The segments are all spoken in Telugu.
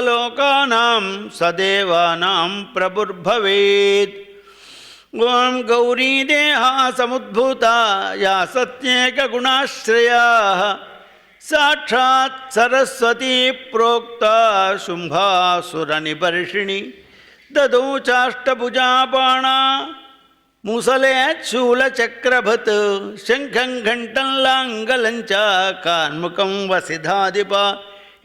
సర్వలోకానాం సదేవానాం ప్రభుర్భవేత్. ఓం గౌరీ దేహా సముద్భూత యా సత్యేక గుణాశ్రయా సాక్షాత్ సరస్వతీ ప్రోక్త శుంభాసుర నివర్షిణి దదౌ చాష్టభుజాపాణా ముసలే శూలచక్రభత్ శంఖం ఘంటం లాంగలం చ కార్ముకం వసిధాధిప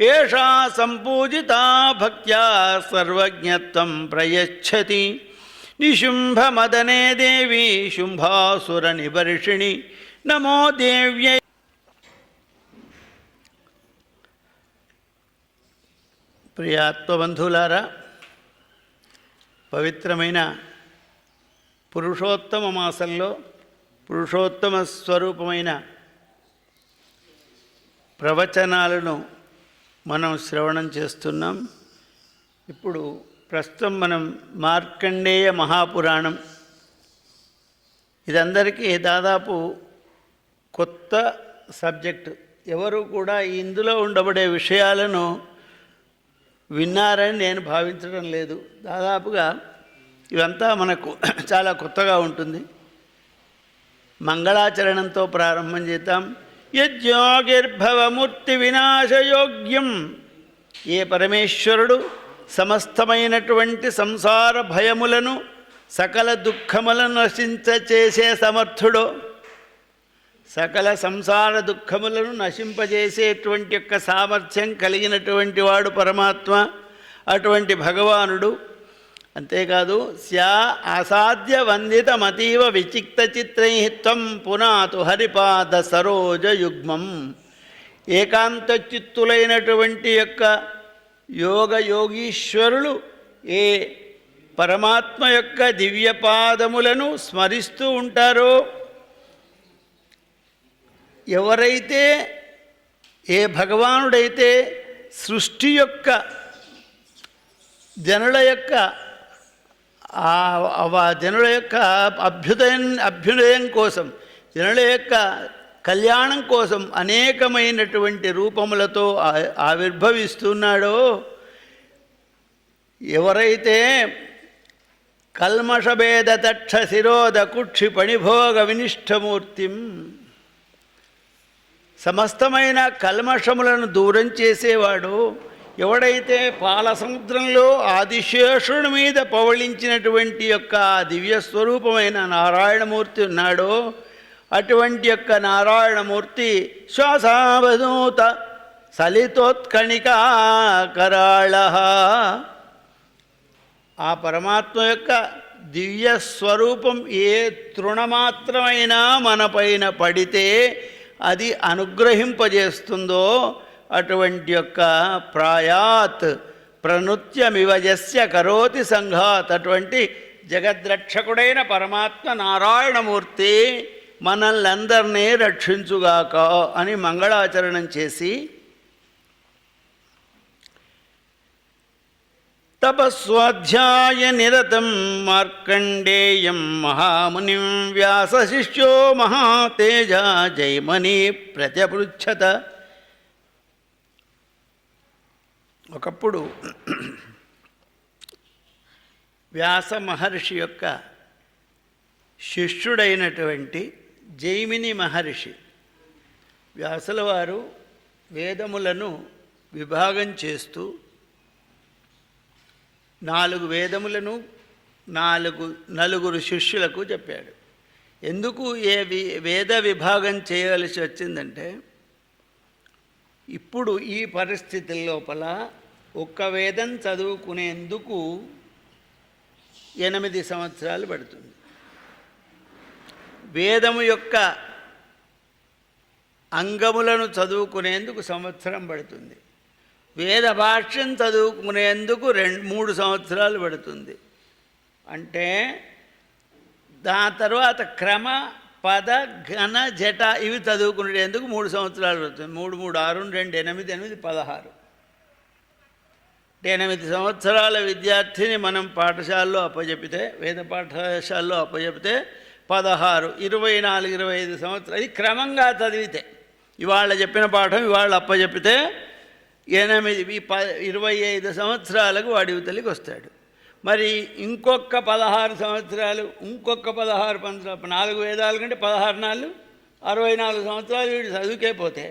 ఏషా సంపూజితా భక్త్యా సర్వజ్ఞత్వం ప్రయచ్చతి. నిశుంభమదనే దేవి శుంభాసుర నివర్షిణి నమో దేవ్యై. ప్రియాత్మబంధువులారా, పవిత్రమైన పురుషోత్తమ మాసంలో పురుషోత్తమ స్వరూపమైన ప్రవచనాలను మనం శ్రవణం చేస్తున్నాం. ఇప్పుడు ప్రస్తుతం మనం మార్కండేయ మహాపురాణం, ఇదందరికీ దాదాపు కొత్త సబ్జెక్టు. ఎవరు కూడా ఇందులో ఉండబడే విషయాలను విన్నారని నేను భావించడం లేదు. దాదాపుగా ఇవంతా మనకు చాలా కొత్తగా ఉంటుంది. మంగళాచరణంతో ప్రారంభం చేద్దాం. యజ్ఞోగిర్భవమూర్తి వినాశయోగ్యం. ఏ పరమేశ్వరుడు సమస్తమైనటువంటి సంసార భయములను సకల దుఃఖములను నశింపచేసే సమర్థుడో, సకల సంసార దుఃఖములను నశింపజేసేటువంటి యొక్క సామర్థ్యం కలిగినటువంటి వాడు పరమాత్మ, అటువంటి భగవానుడు. అంతేకాదు స్యా అసాధ్య వందితమతీవ విచిక్త చిత్రై త్వం పునాతు హరిపాద సరోజయుగ్మం. ఏకాంత చిత్తులైనటువంటి యొక్క యోగీశ్వరులు ఏ పరమాత్మ యొక్క దివ్యపాదములను స్మరిస్తూ ఉంటారో, ఎవరైతే ఏ భగవానుడైతే సృష్టి యొక్క జనుల యొక్క అభ్యుదయం కోసం, జనుల యొక్క కళ్యాణం కోసం అనేకమైనటువంటి రూపములతో ఆవిర్భవిస్తున్నాడో, ఎవరైతే కల్మషభేద తక్ష శిరోద కుక్షి పణిభోగ వినిష్టమూర్తిం, సమస్తమైన కల్మషములను దూరం చేసేవాడు, ఎవడైతే పాల సముద్రంలో ఆదిశేషుడి మీద పవళించినటువంటి యొక్క దివ్యస్వరూపమైన నారాయణమూర్తి ఉన్నాడో, అటువంటి యొక్క నారాయణమూర్తి శ్వాసావధూత సలితోత్కణికాకరాళ. ఆ పరమాత్మ యొక్క దివ్యస్వరూపం ఏ తృణమాత్రమైనా మన పైన పడితే అది అనుగ్రహింపజేస్తుందో, అటువంటి యొక్క ప్రాయాత్ ప్రనృత్యమివజస్య కరోతి సంఘాత్, అటువంటి జగద్రక్షకుడైన పరమాత్మ నారాయణమూర్తి మనల్నందరినీ రక్షించుగాక అని మంగళాచరణం చేసి, తపస్వాధ్యాయ నిరతం మార్కండేయం మహామునిం వ్యాసశిష్యో మహాతేజ జైమని ప్రత్యపృచ్ఛత. ఒకప్పుడు వ్యాస మహర్షి యొక్క శిష్యుడైనటువంటి జైమిని మహర్షి, వ్యాసుల వారు వేదములను విభాగం చేస్తూ 4 వేదములను 4 శిష్యులకు చెప్పాడు. ఎందుకు వేద విభాగం చేయవలసి వచ్చిందంటే, ఇప్పుడు ఈ పరిస్థితుల లోపల ఒక్క వేదం చదువుకునేందుకు 8 సంవత్సరాలు పడుతుంది. వేదము యొక్క అంగములను చదువుకునేందుకు సంవత్సరం పడుతుంది. వేద భాష్యం చదువుకునేందుకు 3 సంవత్సరాలు పడుతుంది. అంటే దాని తర్వాత క్రమ పద ఘన జట ఇవి చదువుకునేందుకు 3 సంవత్సరాలు పడుతుంది. 3 3 6 2 8 8 16. 8 సంవత్సరాల విద్యార్థిని మనం పాఠశాలలో అప్పచెపితే, వేద పాఠశాలలో అప్పచెపితే 16, 24, 25 సంవత్సరాలు. ఇది క్రమంగా చదివితే, ఇవాళ చెప్పిన పాఠం ఇవాళ అప్పచెపితే 25 సంవత్సరాలకు వాడి యువతలికి వస్తాడు. మరి ఇంకొక 16 సంవత్సరాలు, ఇంకొక 16 సంవత్సరాలు, 4 వేదాల కంటే 16 నాళ్ళు 64 సంవత్సరాలు వీడు చదువుకే పోతే,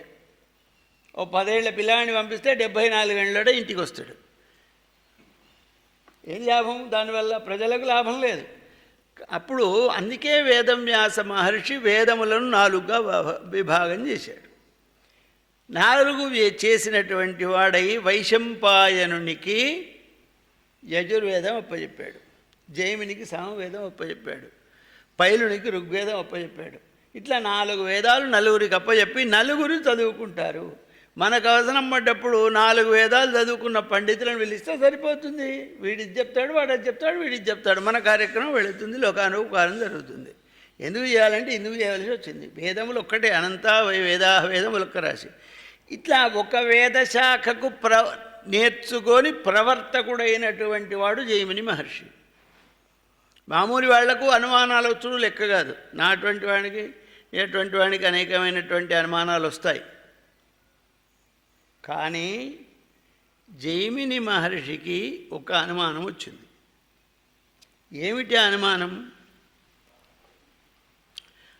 ఓ 10 ఏళ్ల పిల్లాడిని పంపిస్తే 74 ఏళ్ళలో ఇంటికి వస్తాడు. ఏం లాభం దానివల్ల? ప్రజలకు లాభం లేదు. అప్పుడు అందుకే వేదవ్యాస మహర్షి వేదములను 4గా విభాగం చేశాడు. 4 చేసినటువంటి వాడై వైశంపాయనునికి యజుర్వేదం అప్పచెప్పాడు, జైమినికి సామవేదం అప్పచెప్పాడు, పైలునికి ఋగ్వేదం అప్పచెప్పాడు. ఇట్లా 4 వేదాలు 4గురికి అప్పచెప్పి 4 చదువుకుంటారు. మనకు అవసరం పడ్డప్పుడు 4 వేదాలు చదువుకున్న పండితులను పిలిస్తే సరిపోతుంది. వీడిది చెప్తాడు, వాడది చెప్తాడు, వీడిది చెప్తాడు, మన కార్యక్రమం వెళుతుంది, లోకానుకారం జరుగుతుంది. ఎందుకు చేయాలంటే ఇందుకు చేయవలసి వచ్చింది. వేదములు ఒక్కటే, అనంత వేదములు ఒక్క రాశి. ఇట్లా ఒక వేద శాఖకు నేర్చుకొని ప్రవర్తకుడైనటువంటి వాడు జైమిని మహర్షి. మామూలు వాళ్లకు అనుమానాలు వచ్చుడు లెక్క కాదు. నాటువంటి వాడికి ఎటువంటి వాడికి అనేకమైనటువంటి అనుమానాలు వస్తాయి. కానీ జైమిని మహర్షికి ఒక అనుమానం వచ్చింది. ఏమిటి అనుమానం?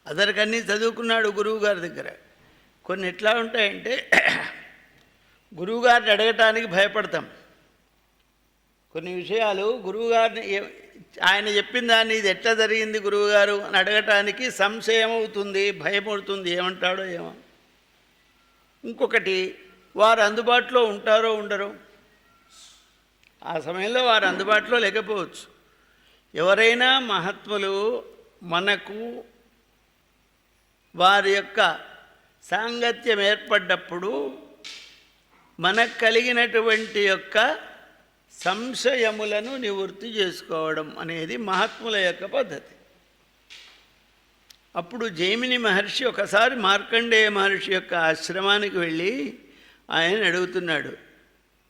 అదరికన్నీ చదువుకున్నాడు గురువు గారి దగ్గర. కొన్ని ఎట్లా ఉంటాయంటే, గురువుగారిని అడగటానికి భయపడతాం. కొన్ని విషయాలు గురువుగారిని, ఆయన చెప్పిన దాన్ని ఇది ఎట్లా జరిగింది గురువుగారు అని అడగటానికి సంశయం అవుతుంది, భయం అవుతుంది, ఏమంటాడో ఏమో. ఇంకొకటి, వారు అందుబాటులో ఉంటారో ఉండరో. ఆ సమయంలో వారు అందుబాటులో లేకపోవచ్చు. ఎవరైనా మహాత్ములు మనకు వారి యొక్క సాంగత్యం ఏర్పడ్డప్పుడు మనకు కలిగినటువంటి యొక్క సంశయములను నివృత్తి చేసుకోవడం అనేది మహాత్ముల యొక్క పద్ధతి. అప్పుడు జైమిని మహర్షి ఒకసారి మార్కండేయ మహర్షి యొక్క ఆశ్రమానికి వెళ్ళి ఆయన అడుగుతున్నాడు,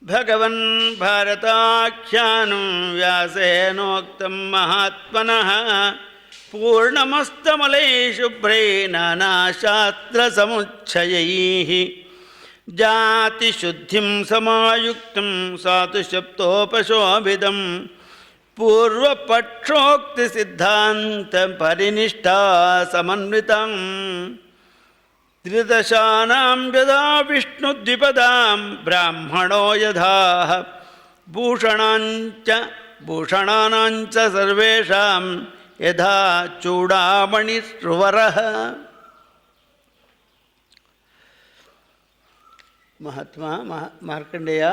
భగవన్ భారతాఖ్యానం వ్యాసేనోక్తం మహాత్మనః పూర్ణమస్తమలై శుభ్రై నానాశాస్త్ర సముచ్చయైః జాతిశుద్ధిం సమాయుక్తం సాతు శబ్దోపశోభితం పూర్వపక్షోక్తి సిద్ధాంత పరినిష్టా సమన్వితం త్రిదశానాం యదా విష్ణుద్విపదాం బ్రాహ్మణో యథా భూషణానాంచ సర్వేషాం యథా చూడామణి శ్రువరః. మహాత్మా మార్కండేయ,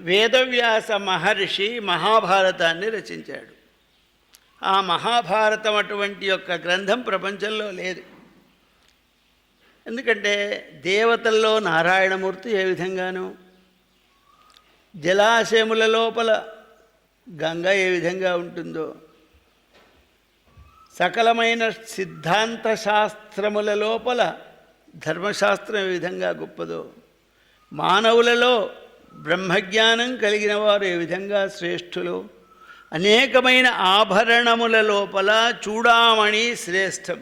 వేదవ్యాస మహర్షి మహాభారతాన్ని రచించాడు. ఆ మహాభారతం అటువంటి యొక్క గ్రంథం ప్రపంచంలో లేదు. ఎందుకంటే దేవతల్లో నారాయణమూర్తి ఏ విధంగానూ, జలాశయముల లోపల గంగ ఏ విధంగా ఉంటుందో, సకలమైన సిద్ధాంత శాస్త్రముల లోపల ధర్మశాస్త్రం ఏ విధంగా గొప్పదో, మానవులలో బ్రహ్మజ్ఞానం కలిగిన వారు ఏ విధంగా శ్రేష్ఠులు, అనేకమైన ఆభరణముల లోపల చూడామణి శ్రేష్టం.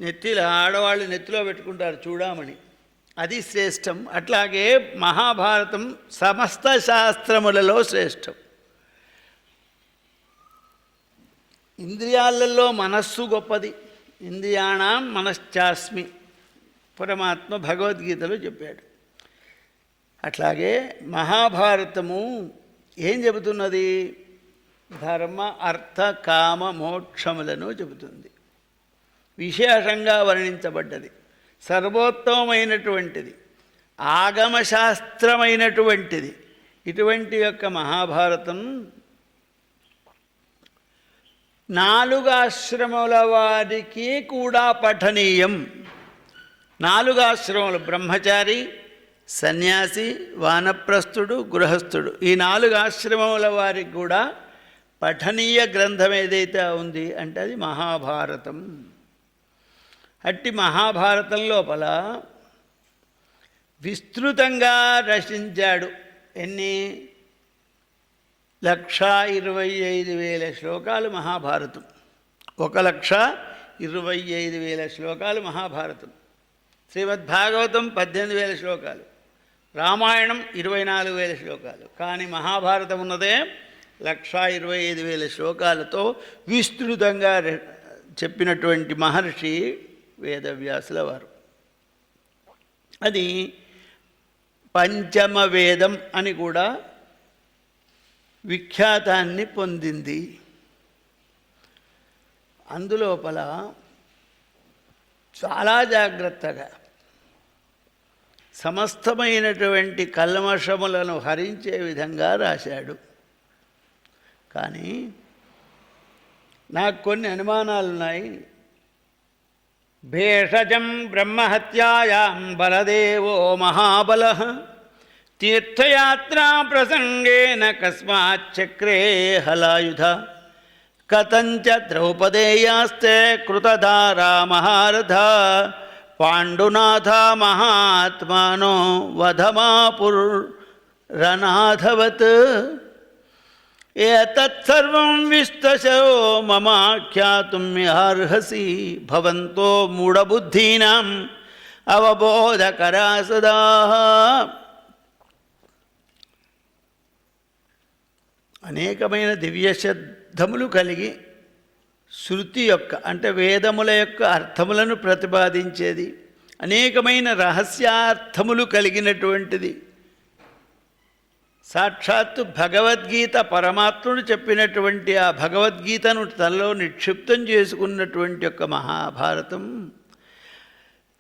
నెత్తిలో ఆడవాళ్ళు నెత్తిలో పెట్టుకుంటారు చూడామణి, అది శ్రేష్టం. అట్లాగే మహాభారతం సమస్త శాస్త్రములలో శ్రేష్టం. ఇంద్రియాలలో మనస్సు గొప్పది. ఇంద్రియాణం మనశ్చాస్మి పరమాత్మ భగవద్గీతలో చెప్పాడు. అట్లాగే మహాభారతము ఏం చెబుతున్నది? ధర్మ అర్థ కామ మోక్షములను చెబుతుంది. విశేషంగా వర్ణించబడ్డది, సర్వోత్తమమైనటువంటిది, ఆగమశాస్త్రమైనటువంటిది. ఇటువంటి యొక్క మహాభారతం 4 ఆశ్రమాల వారికి కూడా పఠనీయం. 4 ఆశ్రమాలు, బ్రహ్మచారి, సన్యాసి, వానప్రస్థుడు, గృహస్థుడు, ఈ 4 ఆశ్రమాల వారికి కూడా పఠనీయ గ్రంథం ఏదైతే ఉంది అంటే అది మహాభారతం. అట్టి మహాభారతం లోపల విస్తృతంగా రచించాడు. ఎన్ని? 1,25,000 శ్లోకాలు మహాభారతం. 1,25,000 శ్లోకాలు మహాభారతం. శ్రీమద్భాగవతం 18,000 శ్లోకాలు, రామాయణం 24,000 శ్లోకాలు, కానీ మహాభారతం ఉన్నదే 1,25,000 శ్లోకాలతో విస్తృతంగా చెప్పినటువంటి మహర్షి వేదవ్యాసుల వారు. అది పంచమ వేదం అని కూడా విఖ్యాతాన్ని పొందింది. అందులోపల చాలా జాగ్రత్తగా సమస్తమైనటువంటి కల్మషములను హరించే విధంగా రాశాడు. కానీ నాకు కొన్ని అనుమానాలున్నాయి. భేషజం బ్రహ్మహత్యాయాం బలదేవో మహాబలః తీర్థయాత్రా ప్రసంగేన కస్మాచ్చక్రే హలాయుధ కథంచ ద్రౌపదేయాస్తే కృతధారా మహారథ పాండునాథ మహాత్మానో వధమాపురనాథవత్ ఏతత్సర్వం విస్తశో మమాఖ్యాతుం అర్హసి భవంతో మూఢబుద్ధీనాం అవబోధకరా సదా. అనేకమైన దివ్య శబ్దములు కలిగి శృతి యొక్క అంటే వేదముల యొక్క అర్థములను ప్రతిపాదించేది, అనేకమైన రహస్యార్థములు కలిగినటువంటిది. సాక్షాత్తు భగవద్గీత పరమాత్ముడు చెప్పినటువంటి ఆ భగవద్గీతను తనలో నిక్షిప్తం చేసుకున్నటువంటి యొక్క మహాభారతం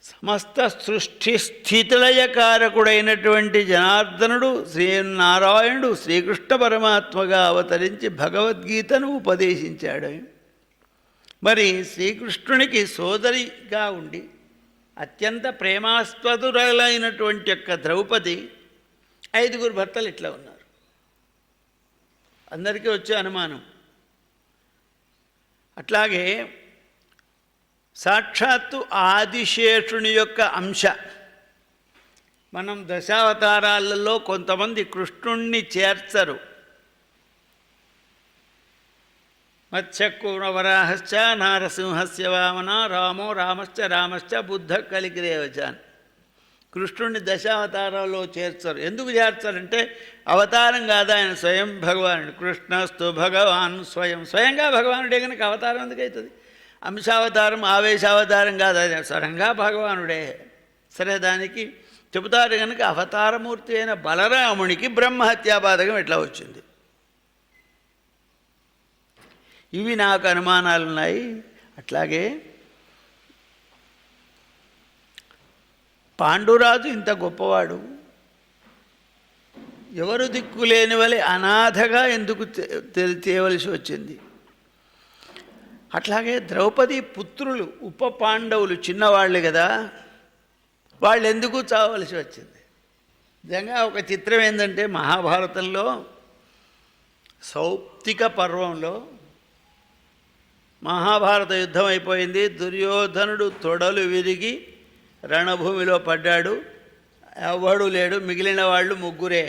సమస్త సృష్టి స్థితిలయకారకుడైనటువంటి జనార్దనుడు శ్రీనారాయణుడు శ్రీకృష్ణ పరమాత్మగా అవతరించి భగవద్గీతను ఉపదేశించాడు. మరి శ్రీకృష్ణునికి సోదరిగా ఉండి అత్యంత ప్రేమాస్పదురాలైనటువంటి యొక్క ద్రౌపది 5 భర్తలు ఇట్లా ఉన్నారు. అందరికీ వచ్చే అనుమానం. అట్లాగే సాక్షాత్తు ఆదిశేషుని యొక్క అంశ. మనం దశావతారాలలో కొంతమంది కృష్ణుణ్ణి చేర్చరు. మత్స్యకూర్మవరాహశ్చ నారసింహస్య వామన రామో రామశ్చ బుద్ధ కలికిరేవచాన్. కృష్ణుడిని దశావతారాల్లో చేర్చరు. ఎందుకు చేర్చారంటే అవతారం కాదు, ఆయన స్వయం భగవానుడు. కృష్ణస్తు భగవాన్ స్వయంగా భగవానుడే కనుక అవతారం ఎందుకు అవుతుంది? అంశావతారం ఆవేశావతారం కాదు, ఆయన స్వరంగా భగవానుడే. సరే, దానికి చెబుతారు కనుక అవతారమూర్తి అయిన బలరామునికి బ్రహ్మహత్యాపాదకం ఎట్లా వచ్చింది? ఇవి నాకు అనుమానాలున్నాయి. అట్లాగే పాండురాజు ఇంత గొప్పవాడు, ఎవరు దిక్కులేని వలె అనాథగా ఎందుకు చేయవలసి వచ్చింది? అట్లాగే ద్రౌపది పుత్రులు ఉప పాండవులు చిన్నవాళ్ళు కదా, వాళ్ళు ఎందుకు చావలసి వచ్చింది? నిజంగా ఒక చిత్రం ఏంటంటే మహాభారతంలో సౌప్తిక పర్వంలో మహాభారత యుద్ధం అయిపోయింది. దుర్యోధనుడు తొడలు విరిగి రణభూమిలో పడ్డాడు. ఎవడు లేడు, మిగిలిన వాళ్ళు 3.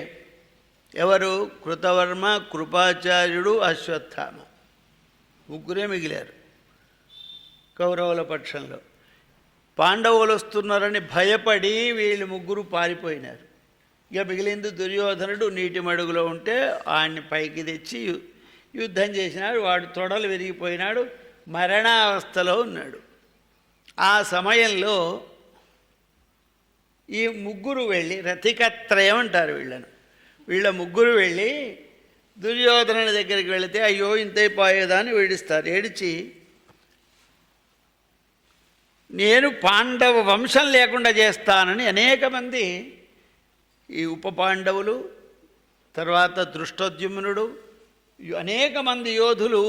ఎవరు? కృతవర్మ, కృపాచార్యుడు, అశ్వత్థామ. 3 మిగిలారు కౌరవుల పక్షంలో. పాండవులు వస్తున్నారని భయపడి వీళ్ళు 3 పారిపోయినారు. ఇక మిగిలింది దుర్యోధనుడు నీటి మడుగులో ఉంటే ఆయన్ని పైకి తెచ్చి యుద్ధం చేసినాడు. వాడు తొడలు విరిగిపోయినాడు, మరణావస్థలో ఉన్నాడు. ఆ సమయంలో ఈ 3 వెళ్ళి రథికత్రయం అంటారు వీళ్ళను. వీళ్ళ 3 వెళ్ళి దుర్యోధనుని దగ్గరికి వెళితే అయ్యో ఇంతైపోయేదా అని ఏడుస్తారు. ఏడిచి నేను పాండవ వంశం లేకుండా చేస్తానని అనేక మంది ఈ ఉప పాండవులు, తర్వాత దృష్టోద్యుమ్నుడు, అనేక మంది యోధులు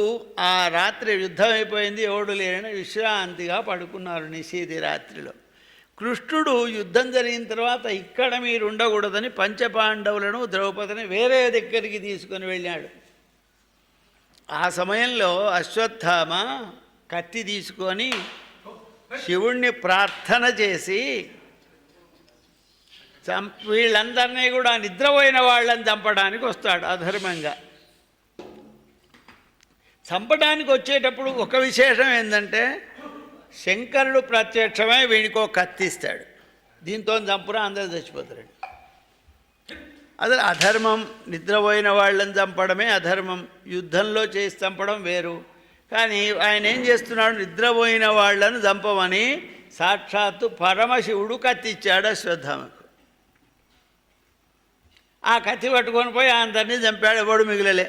ఆ రాత్రి యుద్ధం అయిపోయింది, ఎవడు లేని విశ్రాంతిగా పడుకున్నారు నిశీది రాత్రిలో. కృష్ణుడు యుద్ధం జరిగిన తర్వాత ఇక్కడ మీరు ఉండకూడదని పంచపాండవులను ద్రౌపదిని వేరే దగ్గరికి తీసుకొని వెళ్ళాడు. ఆ సమయంలో అశ్వత్థామ కత్తి తీసుకొని శివుణ్ణి ప్రార్థన చేసి వీళ్ళందరినీ కూడా నిద్రపోయిన వాళ్ళని చంపడానికి వస్తాడు అధర్మంగా. చంపడానికి వచ్చేటప్పుడు ఒక విశేషం ఏంటంటే శంకరుడు ప్రత్యక్షమై వీడికో కత్తిస్తాడు, దీంతో చంపురా అందరూ చచ్చిపోతాడు. అసలు అధర్మం, నిద్రపోయిన వాళ్ళని చంపడమే అధర్మం, యుద్ధంలో చేసి చంపడం వేరు. కానీ ఆయన ఏం చేస్తున్నాడు, నిద్రపోయిన వాళ్ళను చంపమని సాక్షాత్తు పరమశివుడు కత్తిచ్చాడు అశ్వత్థామకు. ఆ కత్తి పట్టుకొని పోయి అందరినీ చంపాడు. ఎవడు మిగిలలే.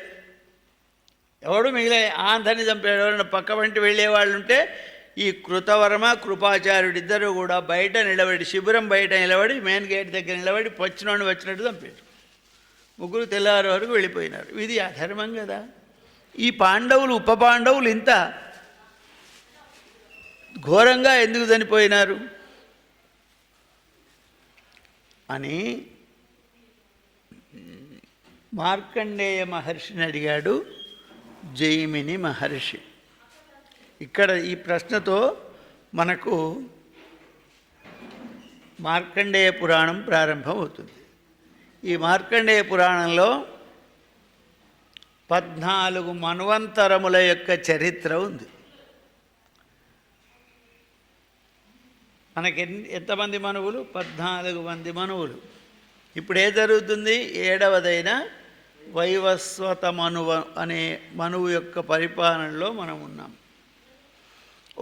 అందరినీ చంపాడు. ఎవరైనా పక్క వంటి వెళ్ళేవాళ్ళు ఉంటే ఈ కృతవర్మ కృపాచార్యుడిద్దరూ కూడా బయట నిలబడి, శిబిరం బయట నిలబడి, మెయిన్ గేట్ దగ్గర నిలబడి వచ్చినట్టు చంపాడు. ముగ్గురు తెల్లారి వరకు వెళ్ళిపోయినారు. ఇది అధర్మం కదా. ఈ పాండవులు, ఉప పాండవులు ఇంత ఘోరంగా ఎందుకు చనిపోయినారు అని మార్కండేయ మహర్షిని అడిగాడు జైమిని మహర్షి. ఇక్కడ ఈ ప్రశ్నతో మనకు మార్కండేయ పురాణం ప్రారంభం అవుతుంది. ఈ మార్కండేయ పురాణంలో 14 మన్వంతరముల యొక్క చరిత్ర ఉంది. మనకి ఎంతమంది మనువులు? 14 మంది మనువులు. ఇప్పుడు ఏ జరుగుతుంది? 7వదైన వైవస్వత మనువ అనే మనువు యొక్క పరిపాలనలో మనం ఉన్నాం.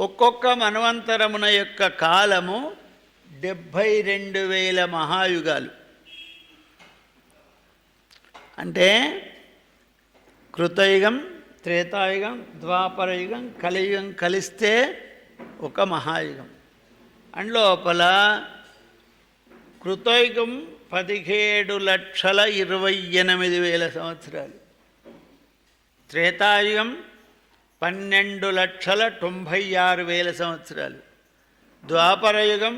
ఒక్కొక్క మన్వంతరమున యొక్క కాలము 72,000 మహాయుగాలు. అంటే కృతయుగం, త్రేతాయుగం, ద్వాపరయుగం, కలియుగం కలిస్తే ఒక మహాయుగం. అందులోపల కృతయుగం 17,28,000 సంవత్సరాలు, త్రేతాయుగం 12,96,000 సంవత్సరాలు, ద్వాపరయుగం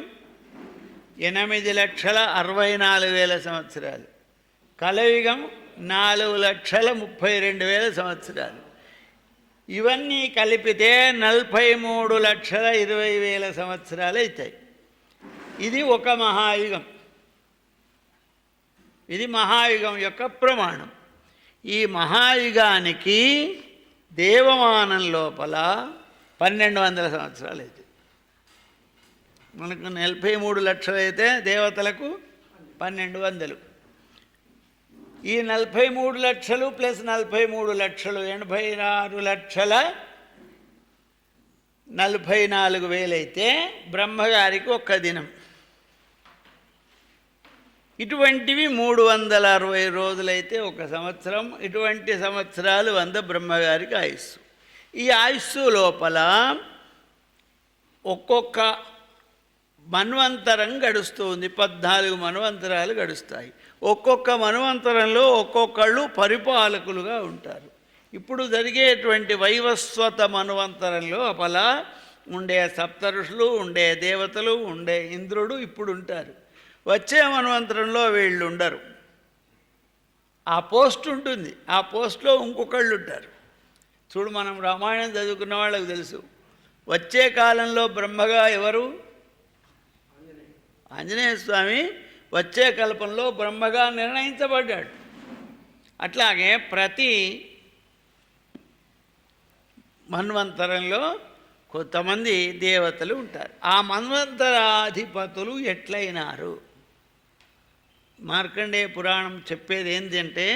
8,64,000 సంవత్సరాలు, కలియుగం 4,32,000 సంవత్సరాలు. ఇవన్నీ కలిపితే 43,20,000 సంవత్సరాలు అవుతాయి. ఇది ఒక మహాయుగం. ఇది మహాయుగం యొక్క ప్రమాణం. ఈ మహాయుగానికి దేవమానం లోపల 1,200 సంవత్సరాలు అవుతాయి. మనకు 43 లక్షలు అయితే దేవతలకు 1,200. ఈ 43 లక్షలు ప్లస్ 43 లక్షలు 86,44,000 అయితే బ్రహ్మగారికి ఒక్క దినం. ఇటువంటివి 360 రోజులైతే ఒక సంవత్సరం. ఇటువంటి సంవత్సరాలు 100 బ్రహ్మగారికి ఆయుస్సు. ఈ ఆయుస్సు లోపల ఒక్కొక్క మన్వంతరం గడుస్తుంది. 14 మన్వంతరాలు గడుస్తాయి. ఒక్కొక్క మన్వంతరంలో ఒక్కొక్కళ్ళు పరిపాలకులుగా ఉంటారు. ఇప్పుడు జరిగేటువంటి వైవస్వత మన్వంతరంలో అపలా ఉండే సప్తఋషులు, ఉండే దేవతలు, ఉండే ఇంద్రుడు ఇప్పుడు ఉంటారు. వచ్చే మన్వంతరంలో వీళ్ళు ఉండరు. ఆ పోస్ట్ ఉంటుంది. ఆ పోస్ట్లో ఇంకొకళ్ళు ఉంటారు. చూడు, మనం రామాయణం చదువుకున్న వాళ్ళకు తెలుసు. వచ్చే కాలంలో బ్రహ్మగా ఎవరు? ఆంజనేయ స్వామి వచ్చే కల్పంలో బ్రహ్మగా నిర్ణయించబడ్డాడు. అట్లాగే ప్రతి మన్వంతరంలో కొంతమంది దేవతలు ఉంటారు. ఆ మన్వంతరాధిపతులు ఎట్లయినారు? మార్కండేయ పురాణం చెప్పేది ఏంటంటే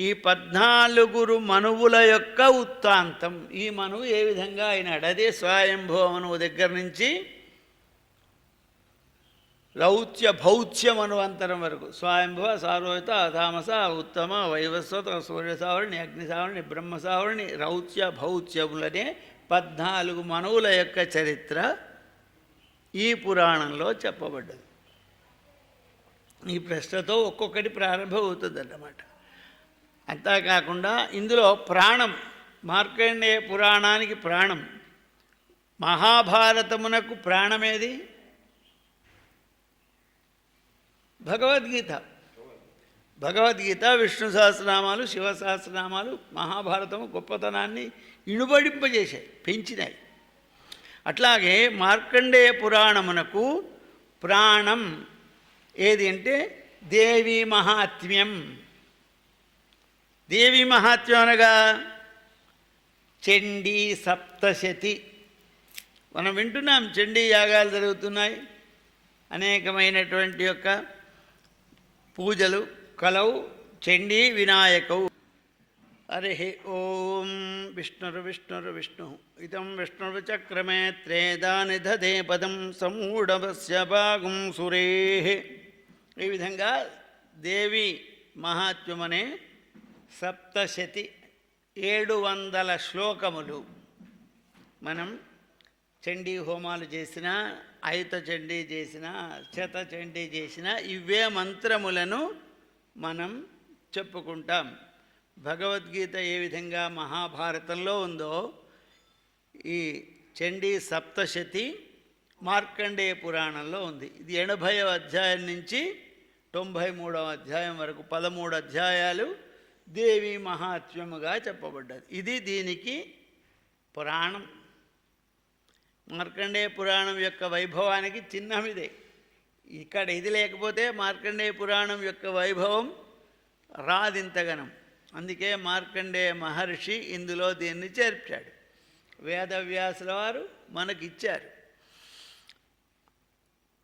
ఈ 14 మనువుల యొక్క వృత్తాంతం. ఈ మనువు ఏ విధంగా అయినాడు, అదే స్వయంభవ మనువు దగ్గర నుంచి రౌత్య భౌత్య మనువంతరం వరకు స్వయంభవ, సారోహిత, తామస, ఉత్తమ, వైవస్వత, సూర్యసావరిణి, అగ్నిసావరిణి, బ్రహ్మసావరిణి, రౌత్య భౌత్యములనే 14 మనువుల యొక్క చరిత్ర ఈ పురాణంలో చెప్పబడ్డది. ఈ ప్రశ్నతో ఒక్కొక్కటి ప్రారంభం అవుతుందన్నమాట. అంతేకాకుండా ఇందులో ప్రాణం, మార్కండేయ పురాణానికి ప్రాణం. మహాభారతమునకు ప్రాణమేది? భగవద్గీత. భగవద్గీత, విష్ణు సహస్రనామాలు, శివ సహస్రనామాలు మహాభారతము గొప్పతనాన్ని ఇనుబడింపజేశాయి, పెంచినాయి. అట్లాగే మార్కండేయ పురాణమునకు ప్రాణం ఏది అంటే దేవీ మహాత్మ్యం. దేవీ మహాత్మ్యం అనగా చండీ సప్తశతి. మనం వింటున్నాం, చండీ యాగాలు జరుగుతున్నాయి, అనేకమైనటువంటి యొక్క పూజలు కలౌ చండీ వినాయకౌ. హరి ఓం. విష్ణుర్విష్ణుర్విష్ణు ఇదం విష్ణుర్చక్రమే త్రేదా నిధదే పదం సమూఢవస్య భాగం సురే. ఈ విధంగా దేవి మహాత్మ్యం అనే సప్తశతి 700 శ్లోకములు మనం చండీ హోమాలు చేసినా, ఆయుత చండీ చేసినా, శత చండీ చేసినా ఇవే మంత్రములను మనం చెప్పుకుంటాం. భగవద్గీత ఏ విధంగా మహాభారతంలో ఉందో ఈ చండీ సప్తశతి మార్కండేయ పురాణంలో ఉంది. ఇది 80వ అధ్యాయం నుంచి 93వ అధ్యాయం వరకు 13 అధ్యాయాలు దేవి మహాత్మ్యముగా చెప్పబడ్డది. ఇది దీనికి పురాణం. మార్కండేయ పురాణం యొక్క వైభవానికి చిహ్నమిదే. ఇక్కడ ఇది లేకపోతే మార్కండేయ పురాణం యొక్క వైభవం రాదింతగనం. అందుకే మార్కండేయ మహర్షి ఇందులో దీన్ని చేర్చాడు. వేదవ్యాసుల వారు మనకిచ్చారు.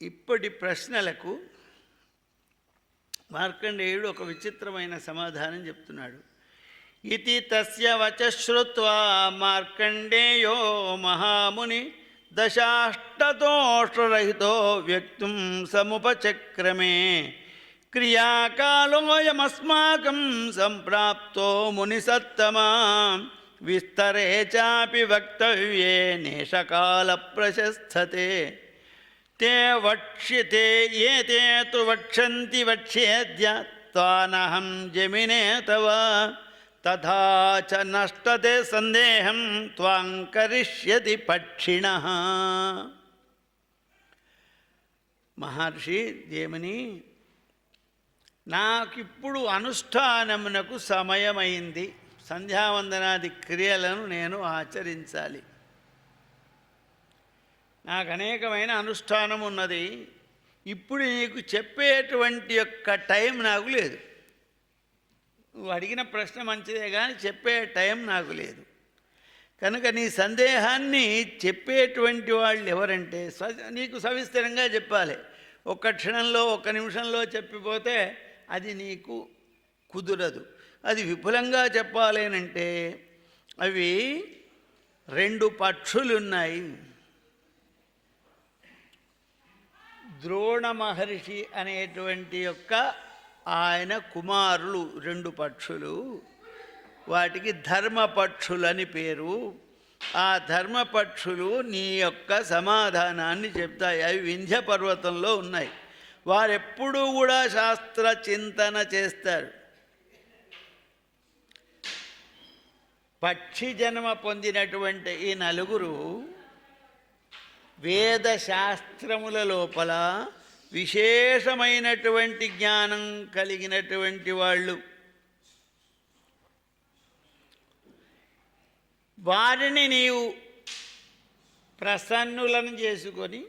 ఇప్పటి ప్రశ్నలకు మార్కండేయుడు ఒక విచిత్రమైన సమాధానం చెప్తున్నాడు. ఇతి తస్య వచ శ్రుత్వా మార్కండేయో మహాముని దశాష్టదోషరహితో వ్యక్తుం సముపచక్రమే క్రియాకాలోయమస్మాకం సంప్రాప్తో మునిసత్తమా విస్తరే చాపి వక్తవ్యే నేషకాల ప్రశస్తతే తే వక్ష్యతే ఏతే తు వక్షంతి వక్ష్యేద్య తానహం జమినే తవ తథా చ నష్టతే సందేహం త్వాం కరిష్యతి పక్షిణః. మహర్షి జేమిని, నాకిప్పుడు అనుష్ఠానమునకు సమయమైంది. సంధ్యావందనాది క్రియలను నేను ఆచరించాలి. నాకు అనేకమైన అనుష్ఠానం ఉన్నది. ఇప్పుడు నీకు చెప్పేటువంటి యొక్క టైం నాకు లేదు. నువ్వు అడిగిన ప్రశ్న మంచిదే కానీ చెప్పే టైం నాకు లేదు. కనుక నీ సందేహాన్ని చెప్పేటువంటి వాళ్ళు ఎవరంటే నీకు సవిస్తరంగా చెప్పాలి. ఒక్క క్షణంలో, ఒక్క నిమిషంలో చెప్పిపోతే అది నీకు కుదరదు. అది విపులంగా చెప్పాలేనంటే అవి 2 పక్షులున్నాయి. ద్రోణ మహర్షి అనేటువంటి యొక్క ఆయన కుమారులు 2 పక్షులు. వాటికి ధర్మపక్షులని పేరు. ఆ ధర్మపక్షులు నీ యొక్క సమాధానాన్ని చెప్తాయి. అవి వింధ్య పర్వతంలో ఉన్నాయి. వారెప్పుడూ కూడా శాస్త్ర చింతన చేస్తారు. పక్షి జన్మ పొందినటువంటి ఈ 4 వేద శాస్త్రముల లోపల విశేషమైనటువంటి జ్ఞానం కలిగినటువంటి వాళ్ళు. వారిని నీవు ప్రసన్నులను చేసుకొని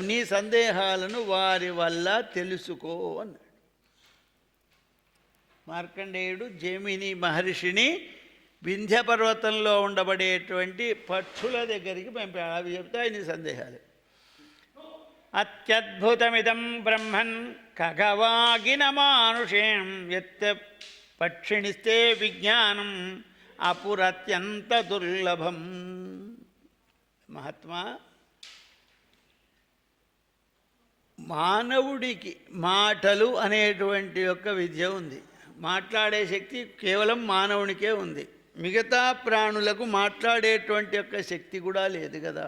నీ సందేహాలను వారి వల్ల తెలుసుకో అన్నాడు. మార్కండేయుడు జైమిని మహర్షిని వింధ్య పర్వతంలో ఉండబడేటువంటి పక్షుల దగ్గరికి పంపాడు. అవి చెప్తాయి నీ సందేహాలు. అత్యద్భుతమిదం బ్రహ్మన్ ఖగవాగిన మానుషేం యత్ పక్షిణిస్తే విజ్ఞానం అపురత్యంత దుర్లభం. మహాత్మా, మానవుడికి మాటలు అనేటువంటి యొక్క విద్య ఉంది. మాట్లాడే శక్తి కేవలం మానవునికే ఉంది. మిగతా ప్రాణులకు మాట్లాడేటువంటి యొక్క శక్తి కూడా లేదు కదా.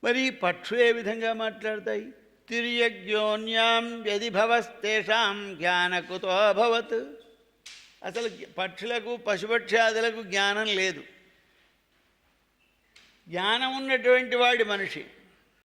మరి పక్షులు ఏ విధంగా మాట్లాడతాయి? తిర్యజ్ఞోన్యాం వ్యధిభవస్తేషాం జ్ఞానకుతో అభవత్. అసలు పక్షులకు, పశుపక్ష్యాదులకు జ్ఞానం లేదు. జ్ఞానం ఉన్నటువంటి వాడి మనిషి.